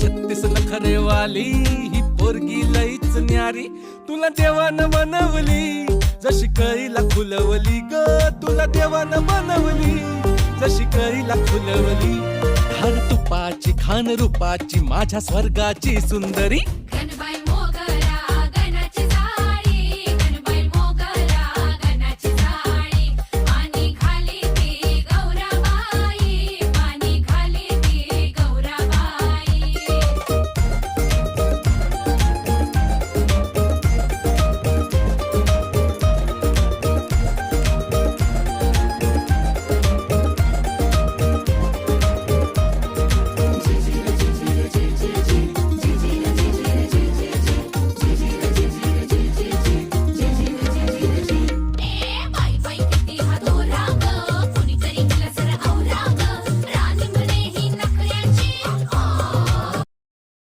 36 नखरेवाली ही पोरगी लईच न्यारी. तुला देवानं बनवली जशी कळीला फुलवली ग, तुला देवानं बनवली जशी कळीला फुलवली. धार तुपाची खान रूपाची माझ्या स्वर्गाची सुंदरी.